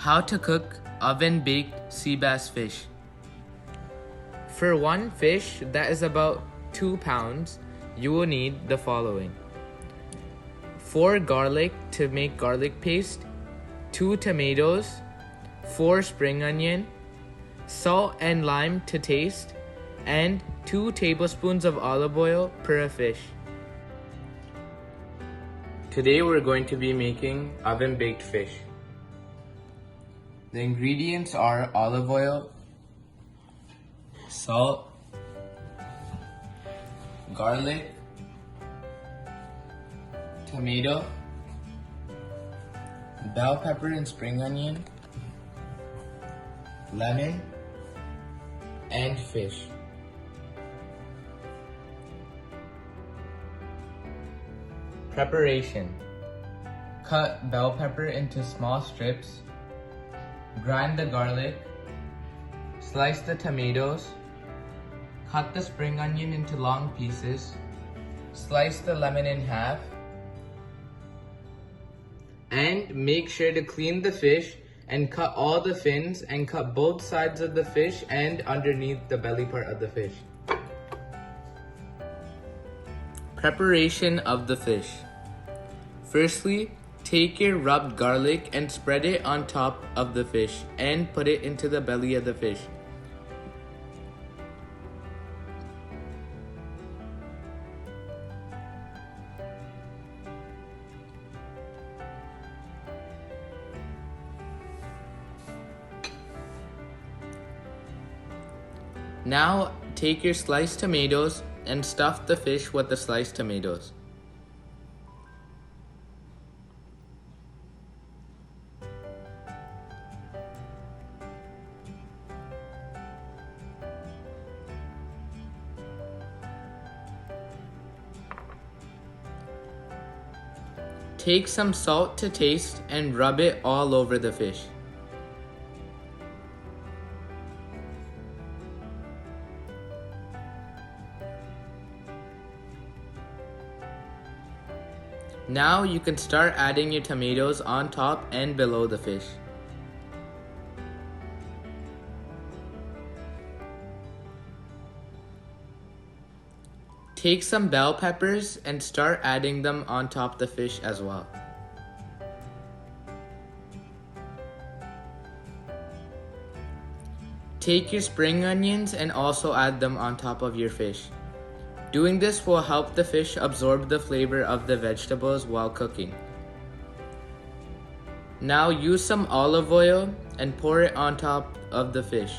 How to cook oven-baked sea bass fish. For one fish that is about 2 pounds, you will need the following: 4 garlic to make garlic paste, 2 tomatoes, 4 spring onion, salt and lime to taste, and 2 tablespoons of olive oil per fish. Today we're going to be making oven-baked fish. The ingredients are olive oil, salt, garlic, tomato, bell pepper and spring onion, lemon, and fish. Preparation: cut bell pepper into small strips, grind the garlic, slice the tomatoes, cut the spring onion into long pieces, slice the lemon in half, and make sure to clean the fish and cut all the fins and cut both sides of the fish and underneath the belly part of the fish. Preparation of the fish. Firstly, take your rubbed garlic and spread it on top of the fish and put it into the belly of the fish. Now take your sliced tomatoes and stuff the fish with the sliced tomatoes. Take some salt to taste and rub it all over the fish. Now you can start adding your tomatoes on top and below the fish. Take some bell peppers and start adding them on top of the fish as well. Take your spring onions and also add them on top of your fish. Doing this will help the fish absorb the flavor of the vegetables while cooking. Now use some olive oil and pour it on top of the fish.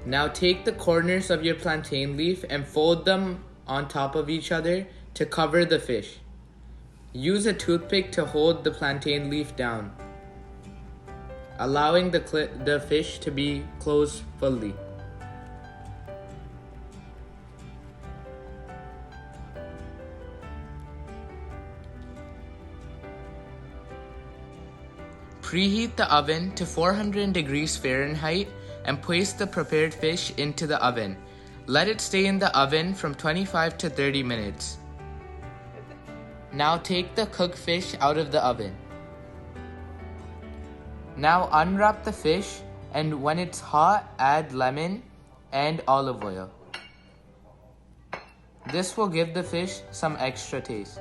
Now take the corners of your plantain leaf and fold them on top of each other to cover the fish. Use a toothpick to hold the plantain leaf down, allowing the fish to be closed fully. Preheat the oven to 400 degrees Fahrenheit and place the prepared fish into the oven. Let it stay in the oven from 25 to 30 minutes. Now take the cooked fish out of the oven. Now unwrap the fish, and when it's hot, add lemon and olive oil. This will give the fish some extra taste.